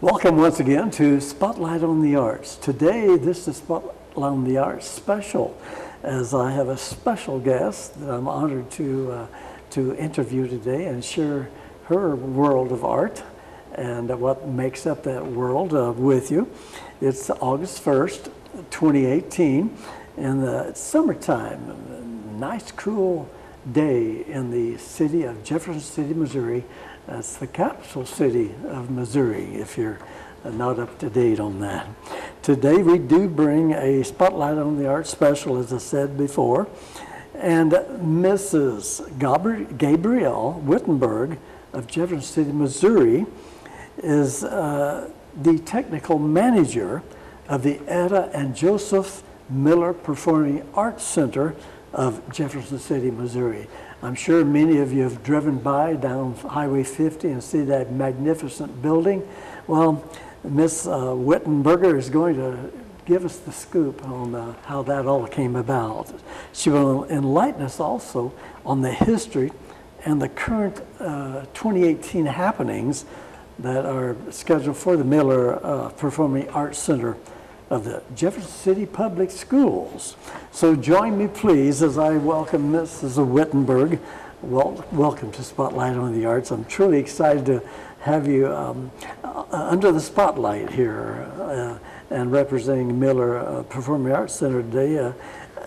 Welcome once again to Spotlight on the Arts. Today, this is Spotlight on the Arts special, as I have a special guest that I'm honored to interview today and share her world of art and what makes up that world with you. It's August 1st, 2018, and it's summertime, a nice cool day in the city of Jefferson City, Missouri. That's the capital city of Missouri, if you're not up to date on that. Today we do bring a Spotlight on the Arts special, as I said before, and Mrs. Gabrielle Wittenberger of Jefferson City, Missouri, is the technical manager of the Etta and Joseph Miller Performing Arts Center of Jefferson City, Missouri. I'm sure many of you have driven by down Highway 50 and see that magnificent building. Well, Miss Wittenberger is going to give us the scoop on how that all came about. She will enlighten us also on the history and the current 2018 happenings that are scheduled for the Miller Performing Arts Center of the Jefferson City Public Schools. So join me, please, as I welcome Mrs. Wittenberger. Welcome to Spotlight on the Arts. I'm truly excited to have you under the spotlight here and representing Miller Performing Arts Center today,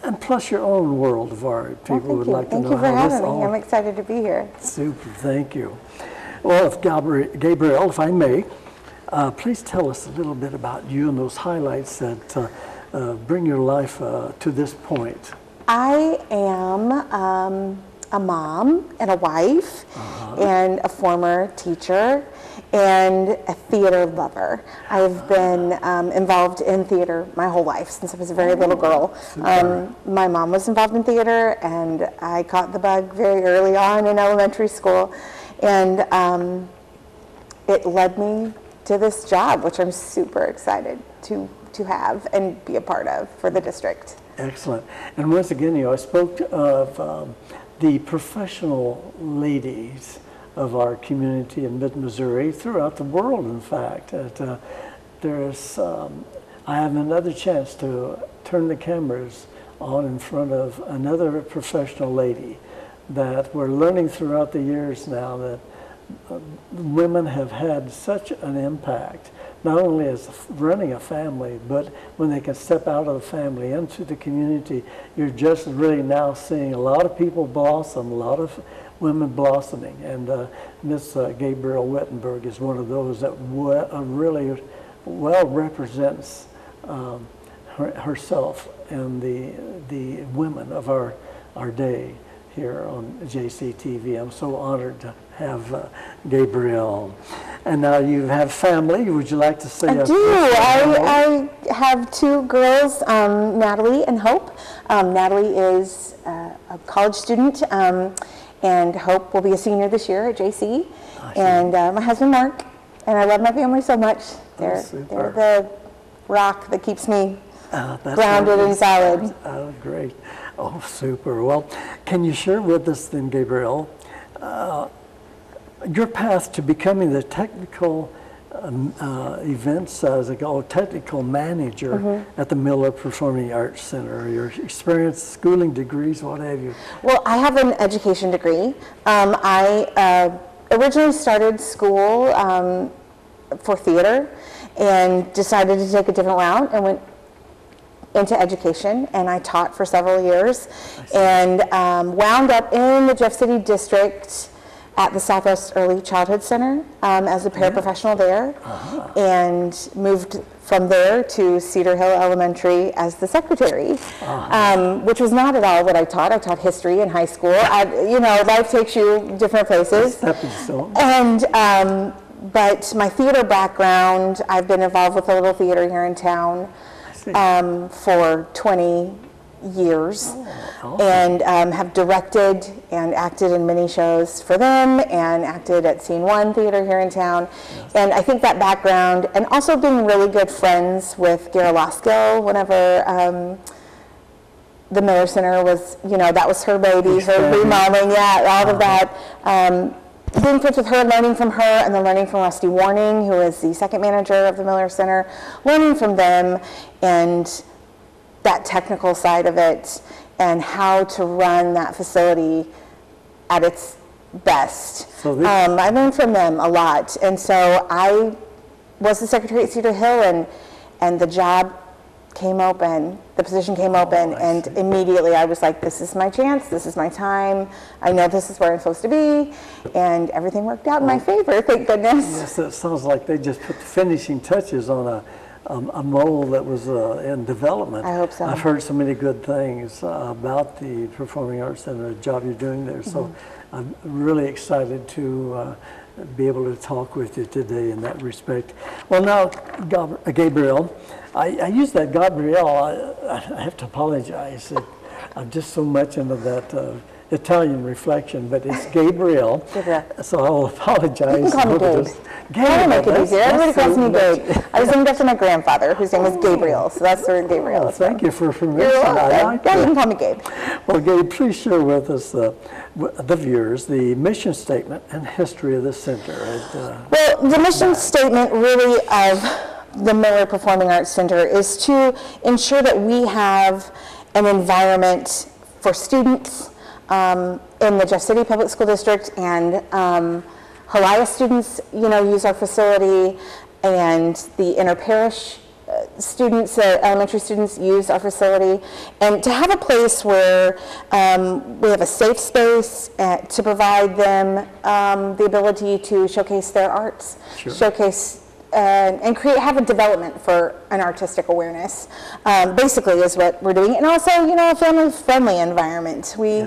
and plus your own world of art. People would like to know how this all... Thank you for having me. I'm excited to be here. Super, thank you. Well, if Gabrielle, if I may, please tell us a little bit about you and those highlights that bring your life to this point. I am a mom and a wife and a former teacher and a theater lover. I've been involved in theater my whole life since I was a very little girl. My mom was involved in theater, and I caught the bug very early on in elementary school, and it led me to this job, which I'm super excited to have and be a part of for the district. Excellent. And once again, I spoke of the professional ladies of our community in mid-Missouri, throughout the world, in fact. I have another chance to turn the cameras on in front of another professional lady that we're learning throughout the years now that women have had such an impact, not only as running a family, but when they can step out of the family into the community. You're just really now seeing a lot of people blossom, a lot of women blossoming, and Miss Gabrielle Wittenberger is one of those that really well represents herself and the women of our day here on JCTV. I'm so honored to have Gabrielle. And now you have family. Would you like to say? I do. I have two girls, Natalie and Hope. Natalie is a college student, and Hope will be a senior this year at JC. And my husband, Mark, and I love my family so much. They're the rock that keeps me grounded and solid. Oh, great. Oh, super. Well, can you share with us then, Gabrielle, your path to becoming the technical events, as they call it, technical manager at the Miller Performing Arts Center? Your experience, schooling degrees, what have you? Well, I have an education degree. I originally started school for theater and decided to take a different route and went into education, and I taught for several years and wound up in the Jeff City district at the Southwest Early Childhood Center as a paraprofessional there, and moved from there to Cedar Hill Elementary as the secretary, which was not at all what I taught. I taught history in high school. Life takes you different places. And but my theater background, I've been involved with a little theater here in town for 20 years, and have directed and acted in many shows for them, and acted at Scene One Theater here in town. And I think that background, and also being really good friends with Gabrielle whenever the Miller Center was, that was her baby, her remodeling, all of that. Being friends with her, learning from her, and then learning from Rusty Warning, who is the second manager of the Miller Center, learning from them and that technical side of it, and how to run that facility at its best. So I learned from them a lot. And so I was the secretary at Cedar Hill, and the job came open, the position came open, and immediately I was like, this is my chance, this is my time, I know this is where I'm supposed to be, and everything worked out in my favor, thank goodness. Yes, it sounds like they just put the finishing touches on a mold that was in development. I hope so. I've heard so many good things about the Performing Arts Center, the job you're doing there, so I'm really excited to be able to talk with you today in that respect. Well, now, Gabrielle, I use that Gabrielle, I have to apologize. I'm just so much into that Italian reflection, but it's Gabrielle. So I'll apologize. You can call me Gabe. That'll make it easier. Everybody calls me Gabe. I was named after my grandfather, whose name was Gabriel, so that's where Gabrielle is from. Thank you for permission. You're welcome. Yeah, you can call me Gabe. Well, Gabe, please share with us, the viewers, the mission statement and history of the center. Well, the mission statement really of the Miller Performing Arts Center is to ensure that we have an environment for students in the Jeff City Public School District, and Helaya students, use our facility, and the interparish students, elementary students, use our facility, and to have a place where we have a safe space to provide them the ability to showcase their arts, showcase and have a development for an artistic awareness, basically is what we're doing. And also, a family-friendly environment. We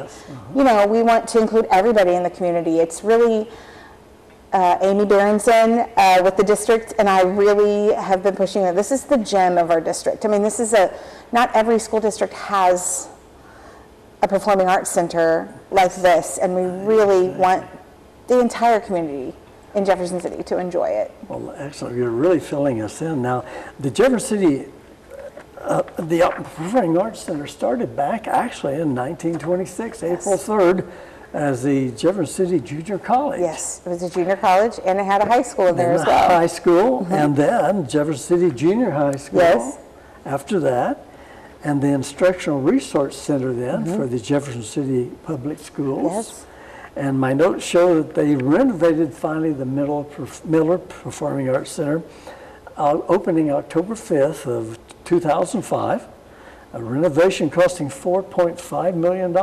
we want to include everybody in the community. It's really Amy Berenson with the district, and I really have been pushing that. This is the gem of our district. I mean, this is not every school district has a performing arts center like this, and we really want the entire community in Jefferson City to enjoy it. Well, excellent. You're really filling us in. Now, the Jefferson City, the Performing Arts Center started back actually in 1926, April 3rd, as the Jefferson City Junior College. Yes, it was a junior college, and it had a high school in there as well. High school, and then Jefferson City Junior High School after that, and the Instructional Resource Center then for the Jefferson City Public Schools. Yes. And my notes show that they renovated finally the Miller Performing Arts Center, opening October 5th of 2005, a renovation costing $4.5 million,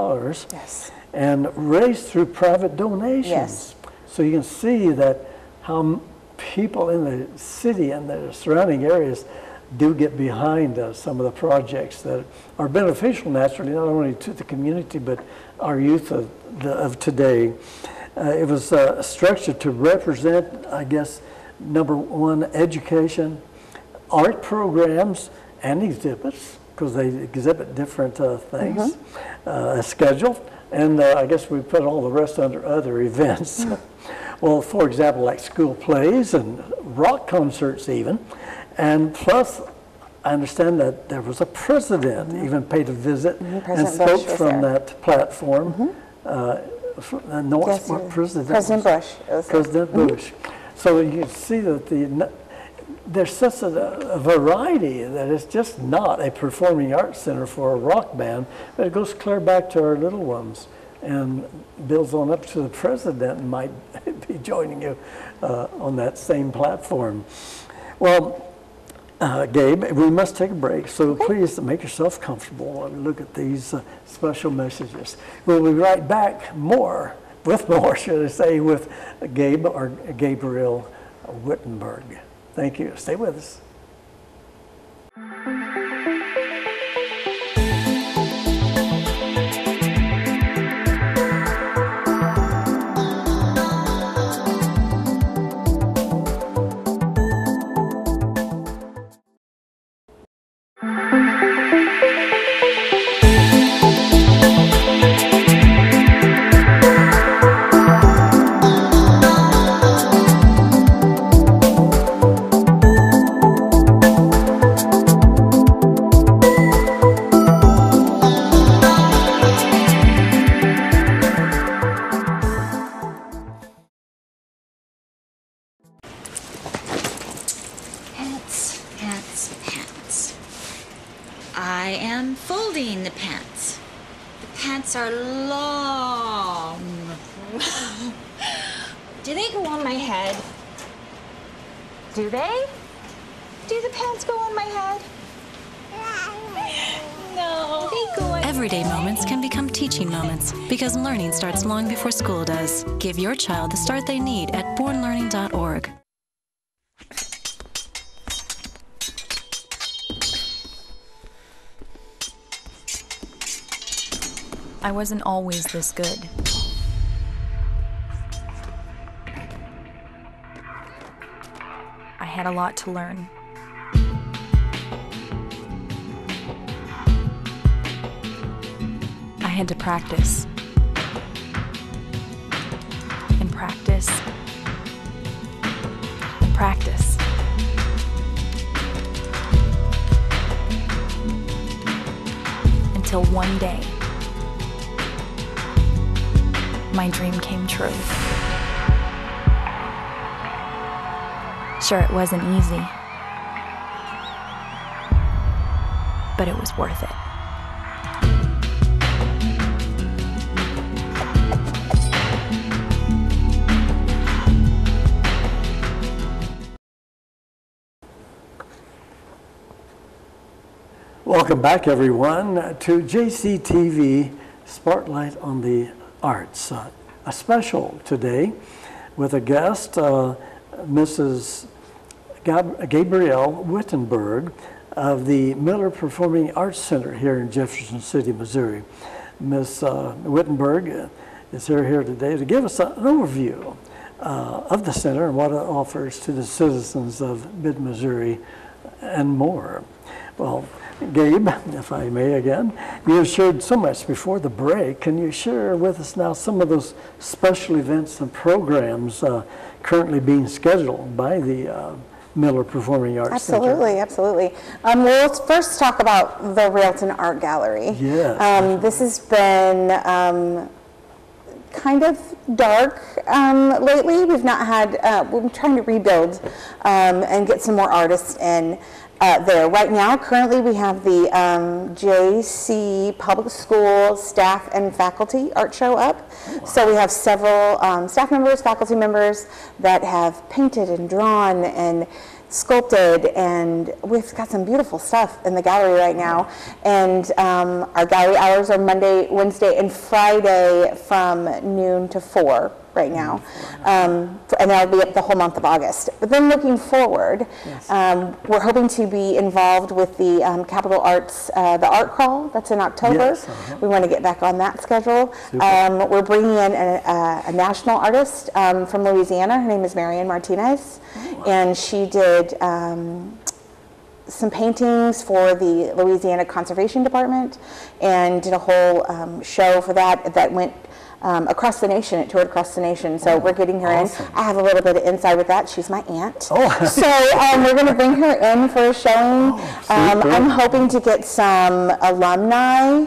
and raised through private donations. Yes. So you can see that how people in the city and the surrounding areas do get behind some of the projects that are beneficial naturally, not only to the community, but our youth of today. It was structured to represent, I guess, number one, education, art programs, and exhibits, because they exhibit different things, scheduled, and I guess we put all the rest under other events. Well, for example, like school plays and rock concerts even, and plus, I understand that there was a president even paid a visit and spoke from that platform. President Bush. President Bush. So you can see that there's such a variety that it's just not a performing arts center for a rock band, but it goes clear back to our little ones and builds on up to the president and might be joining you on that same platform. Well, Gabe, we must take a break, so please make yourself comfortable and look at these special messages. We'll be right back with Gabe or Gabrielle Wittenberger. Thank you. Stay with us. am folding the pants. The pants are long. Do they go on my head? Do they? Do the pants go on my head? No. They go on. Everyday moments can become teaching moments because learning starts long before school does. Give your child the start they need at bornlearning.org. I wasn't always this good. I had a lot to learn. I had to practice. And practice. And practice. Until one day, my dream came true. Sure, it wasn't easy, but it was worth it. Welcome back, everyone, to JCTV Spotlight on the Arts. A special today with a guest, Mrs. Gabrielle Wittenberger of the Miller Performing Arts Center here in Jefferson City, Missouri. Ms. Wittenberg is here today to give us an overview of the center and what it offers to the citizens of mid-Missouri and more. Well, Gabe, if I may again, you have shared so much before the break. Can you share with us now some of those special events and programs currently being scheduled by the Miller Performing Arts Center? Absolutely. Let's first talk about the Railton Art Gallery. Yes. This has been kind of dark lately. We've not had, we're trying to rebuild and get some more artists in. There. Right now, currently, we have the JC Public School staff and faculty art show up. Wow. So we have several staff members, faculty members that have painted and drawn and sculpted, and we've got some beautiful stuff in the gallery right now. And our gallery hours are Monday, Wednesday, and Friday from noon to 4 right now. And that'll be up the whole month of August. But then looking forward, yes. We're hoping to be involved with the Capitol Arts, the art crawl, that's in October. Yes, We want to get back on that schedule. We're bringing in a national artist from Louisiana. Her name is Marian Martinez. Oh, wow. And she did some paintings for the Louisiana Conservation Department and did a whole show for that went across the nation. It toured across the nation. So we're getting her in. I have a little bit of insight with that. She's my aunt. Oh. So we're going to bring her in for a showing. I'm hoping to get some alumni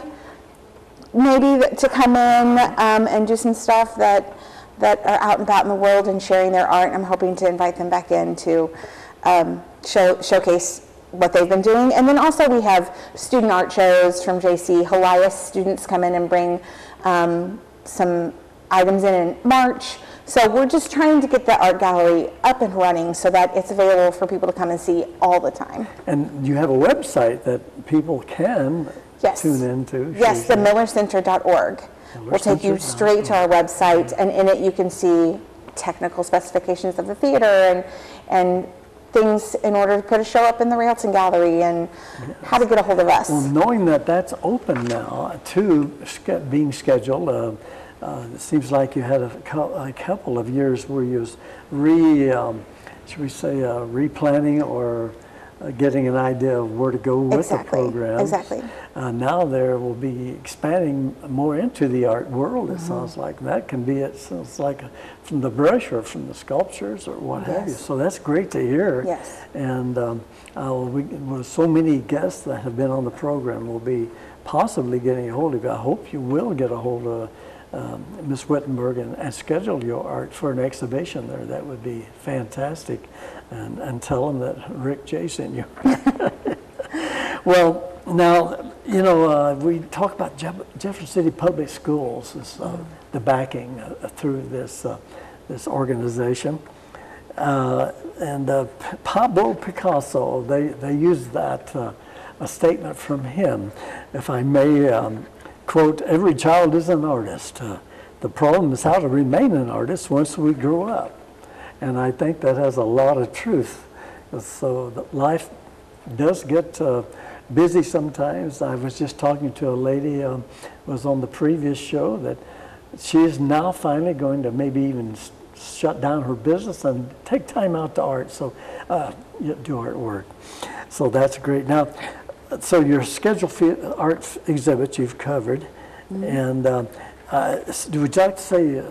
maybe to come in and do some stuff that are out and about in the world and sharing their art. I'm hoping to invite them back in to showcase what they've been doing. And then also we have student art shows from JC. Helias students come in and bring some items in March. So we're just trying to get the art gallery up and running so that it's available for people to come and see all the time. And you have a website that people can tune into. Yes, the millercenter.org. We'll take you straight to our website, and in it you can see technical specifications of the theater and things in order to put a show up in the Railton Gallery and how to get a hold of us. Well, knowing that that's open now to being scheduled, it seems like you had a couple of years where you was replanning or getting an idea of where to go with the program. Exactly. Now there will be expanding more into the art world, it sounds like. That can be, it sounds like, from the brush or from the sculptures or what have you. So that's great to hear. Yes. And with so many guests that have been on the program, we'll be possibly getting a hold of you. I hope you will get a hold of Ms. Wittenberg and schedule your art for an exhibition there. That would be fantastic. And tell them that Rick Jey sent you. Well, Now, you know, we talk about Jefferson City Public Schools, the backing through this organization. And Pablo Picasso, they use that, a statement from him, if I may quote, "Every child is an artist. The problem is how to remain an artist once we grow up." And I think that has a lot of truth. So life does get busy sometimes. I was just talking to a lady who was on the previous show that she is now finally going to maybe even shut down her business and take time out to art, so do artwork. So that's great. Now, so your scheduled art exhibits you've covered, and would you like to say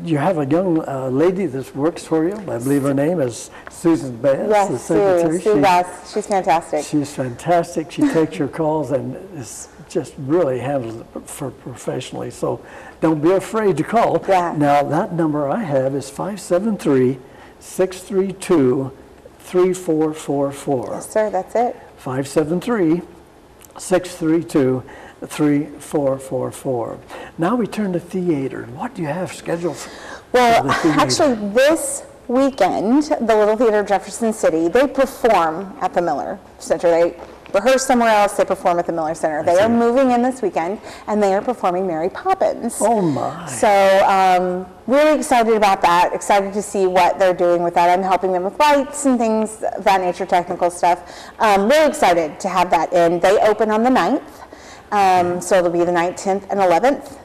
you have a young lady that works for you? I believe her name is Susan Bass, Yes, the secretary. Sue Bass. She's fantastic. She's fantastic. She takes your calls and is just really handles it for professionally. So don't be afraid to call. Yeah. Now that number I have is 573-632-3444. Yes, sir, that's it. 573-632-3444. Now we turn to theater. What do you have scheduled for Well, the theater? actually, this weekend, the Little Theater of Jefferson City, they perform at the Miller Center. They rehearse somewhere else, they perform at the Miller Center. They are moving in this weekend, and they are performing Mary Poppins. Oh, my. So, really excited about that, excited to see what they're doing with that. I'm helping them with lights and things of that nature, technical stuff. Really excited to have that in. They open on the 9th, so it'll be the 9th, 10th, and 11th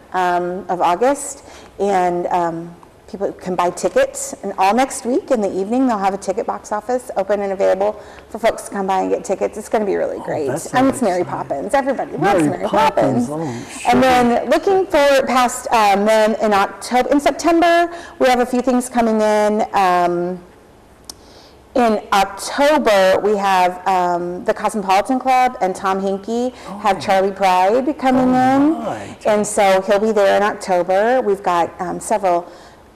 of August, and people can buy tickets, and all next week in the evening they'll have a ticket box office open and available for folks to come by and get tickets. It's going to be really great. And it's Mary Poppins. Everybody loves Mary Poppins. Oh, sure. And then looking forward past then in September, we have a few things coming in. In October, we have the Cosmopolitan Club and Tom Hinkie have Charlie Pride coming in. Right. And so he'll be there in October. We've got several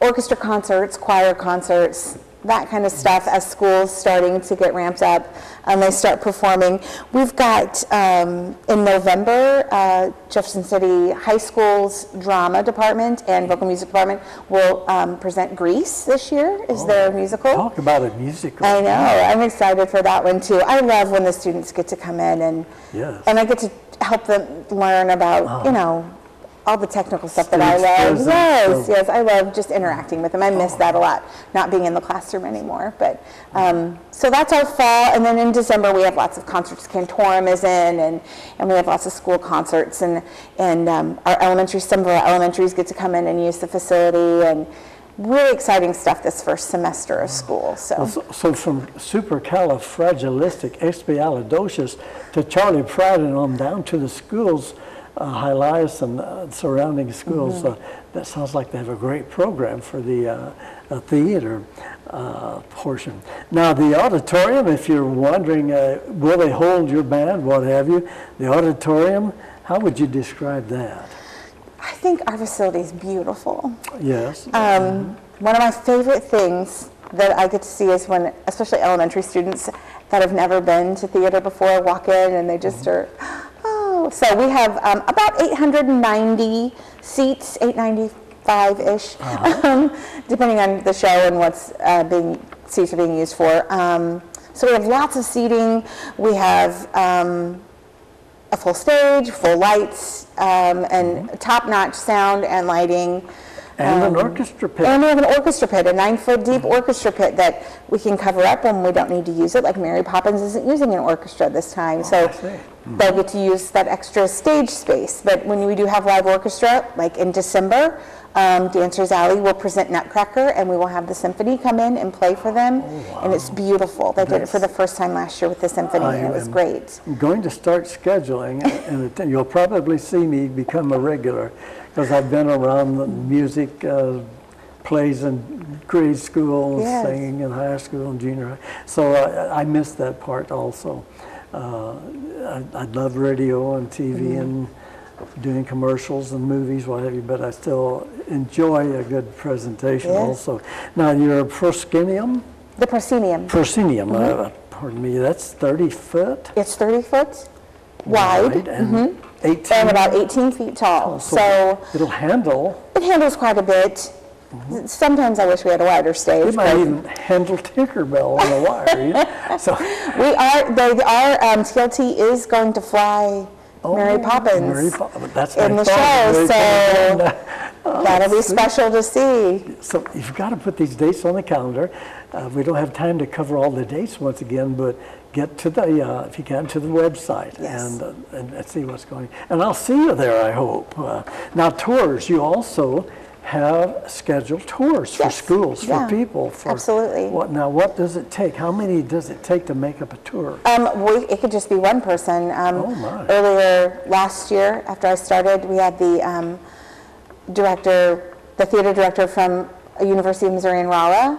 orchestra concerts, choir concerts, that kind of stuff as schools starting to get ramped up and they start performing. We've got in November, Jefferson City High School's drama department and vocal music department will present Grease this year is their musical. Talk about a musical. I know, I'm excited for that one too. I love when the students get to come in and I get to help them learn about, you know, all the technical stuff that I love. Yes, I love just interacting with them. I miss that a lot, not being in the classroom anymore. But so that's our fall, and then in December we have lots of concerts. Cantorum is in, and we have lots of school concerts, and our elementary, some of our elementaries get to come in and use the facility, and really exciting stuff this first semester of school. So from supercalifragilisticexpialidocious to Charlie Pride and on down to the schools, Highlights and surrounding schools. That sounds like they have a great program for the theater portion. Now the auditorium, if you're wondering, will they hold your band, what have you? The auditorium, how would you describe that? I think our facility is beautiful. Yes. One of my favorite things that I get to see is when, especially elementary students that have never been to theater before, walk in and they just are, so we have about 890 seats, 895-ish, depending on the show and what's seats are being used for. So we have lots of seating. We have a full stage, full lights, and top-notch sound and lighting. And an orchestra pit. And we have an orchestra pit, a 9-foot deep orchestra pit that we can cover up when we don't need to use it. Like Mary Poppins isn't using an orchestra this time, so they'll get to use that extra stage space. But when we do have live orchestra, like in December, Dancers Alley will present Nutcracker, and we will have the symphony come in and play for them, and it's beautiful. They did it for the first time last year with the symphony, and it was great. I'm going to start scheduling, and you'll probably see me become a regular, because I've been around the music plays in grade school, singing in high school and junior high. So I miss that part also. I love radio and TV and doing commercials and movies, what have you, but I still enjoy a good presentation also. Now, your proscenium? The proscenium. Proscenium, pardon me, that's 30 foot? It's 30 foot. wide, and 18 and about 18 feet tall. So it'll handle. it handles quite a bit. Sometimes I wish we had a wider stage. It might even handle Tinkerbell on the wire. So our TLT is going to fly Mary Poppins that's in the show, so that'll be special to see. So you've got to put these dates on the calendar. We don't have time to cover all the dates once again, but get to the, if you can, to the website and see what's going on. And I'll see you there, I hope. Now, tours, you also have scheduled tours for schools, for people. Absolutely. What does it take? How many does it take to make up a tour? It could just be one person. Earlier last year, after I started, we had the theater director from University of Missouri in Rolla.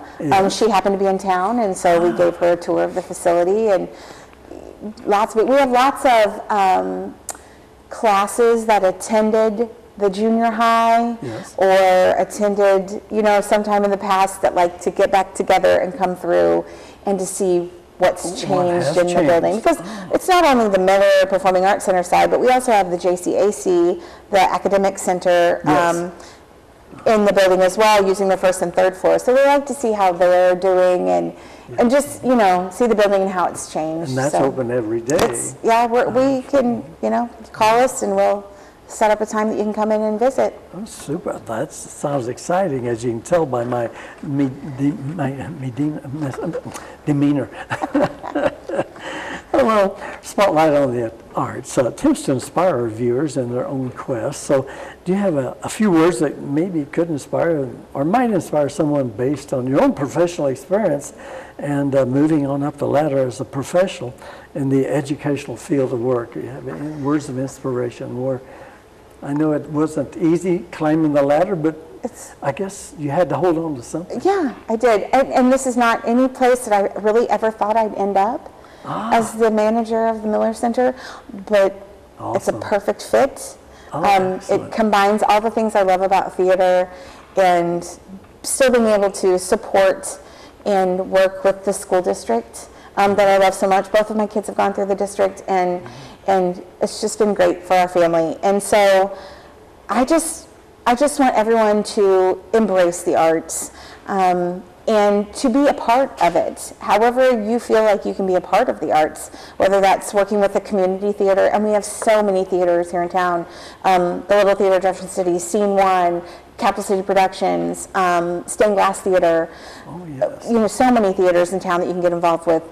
She happened to be in town, and so we gave her a tour of the facility. And we have lots of classes that attended the junior high or attended, sometime in the past that like to get back together and come through and to see what's changed in the building. Because it's not only the Miller Performing Arts Center side, but we also have the JCAC, the Academic Center, in the building as well, using the first and third floor. So we like to see how they're doing and just, see the building and how it's changed. And that's open every day. We can, call us and we'll set up a time that you can come in and visit. Oh, super. That sounds exciting, as you can tell by my demeanor. Well, Spotlight on the Arts attempts to inspire our viewers in their own quest. So do you have a few words that maybe could inspire or might inspire someone based on your own professional experience and moving on up the ladder as a professional in the educational field of work? Do you have any words of inspiration? I know it wasn't easy climbing the ladder, but I guess you had to hold on to something. Yeah, I did. And this is not any place that I really ever thought I'd end up as the manager of the Miller Center, but it's a perfect fit. It combines all the things I love about theater and still being able to support and work with the school district that I love so much. Both of my kids have gone through the district, and it's just been great for our family. And so I just want everyone to embrace the arts and to be a part of it. However you feel like you can be a part of the arts, whether that's working with a community theater, and we have so many theaters here in town, the Little Theater of Jefferson City, Scene One, Capital City Productions, Stained Glass Theater, so many theaters in town that you can get involved with.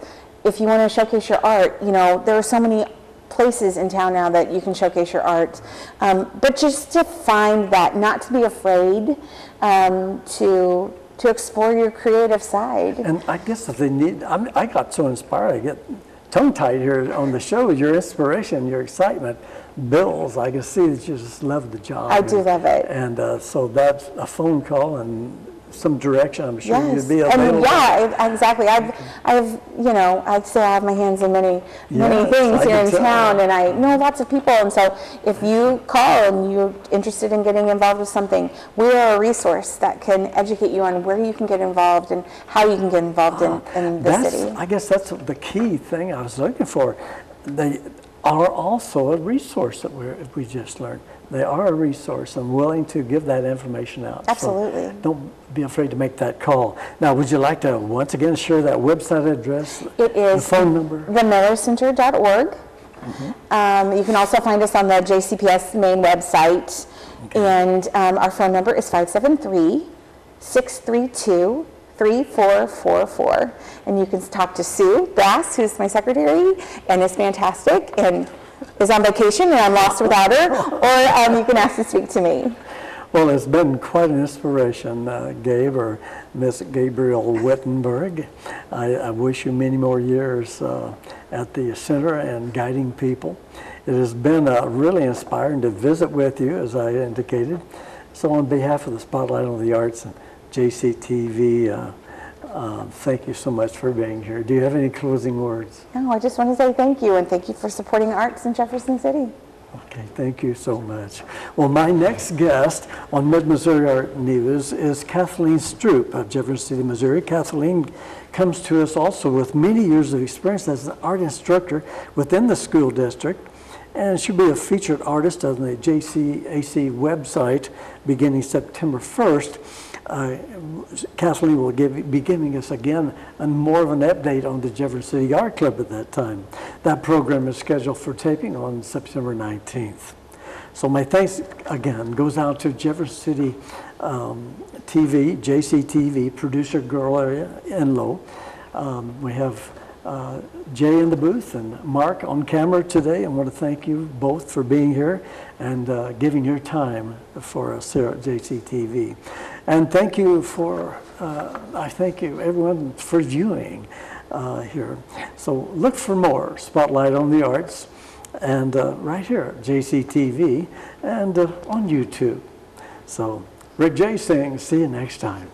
If you want to showcase your art, there are so many places in town now that you can showcase your art. But just to find that, not to be afraid to explore your creative side. And I guess if they need, I got so inspired, I get tongue-tied here on the show. Your inspiration, your excitement builds. I can see that you just love the job. I do love it. And so that's a phone call and some direction, I'm sure you'd be available. And exactly. I'd say I have my hands in many things here in town, and I know lots of people. And so if you call and you're interested in getting involved with something, we are a resource that can educate you on where you can get involved and how you can get involved in the city. I guess that's the key thing I was looking for. They are also a resource that we just learned. They are a resource and willing to give that information out. Absolutely. So don't be afraid to make that call. Now, would you like to once again share that website address? It is the phone number. themillercenter.org. You can also find us on the JCPS main website. Okay. And our phone number is 573-632-3444. And you can talk to Sue Bass, who's my secretary, and is fantastic, and is on vacation, and I'm lost without her, or you can ask to speak to me. Well, it's been quite an inspiration, Gabe, or Miss Gabrielle Wittenberger. I wish you many more years at the center and guiding people. It has been really inspiring to visit with you, as I indicated. So on behalf of the Spotlight on the Arts and JCTV, thank you so much for being here. Do you have any closing words? No, I just want to say thank you, and thank you for supporting arts in Jefferson City. Okay, thank you so much. Well, my next guest on Mid-Missouri Art News is Kathleen Stroop of Jefferson City, Missouri. Kathleen comes to us also with many years of experience as an art instructor within the school district, and she'll be a featured artist on the JCAC website beginning September 1st. Kathleen will be giving us again more of an update on the Jefferson City Art Club at that time. That program is scheduled for taping on September 19th. So my thanks again goes out to Jefferson City TV, JCTV, producer Gloria Enlow. We have Jay in the booth and Mark on camera today. I want to thank you both for being here and giving your time for us here at JCTV. And thank you for, I thank you everyone for viewing here. So look for more Spotlight on the Arts and right here at JCTV and on YouTube. So Rick Jey saying, see you next time.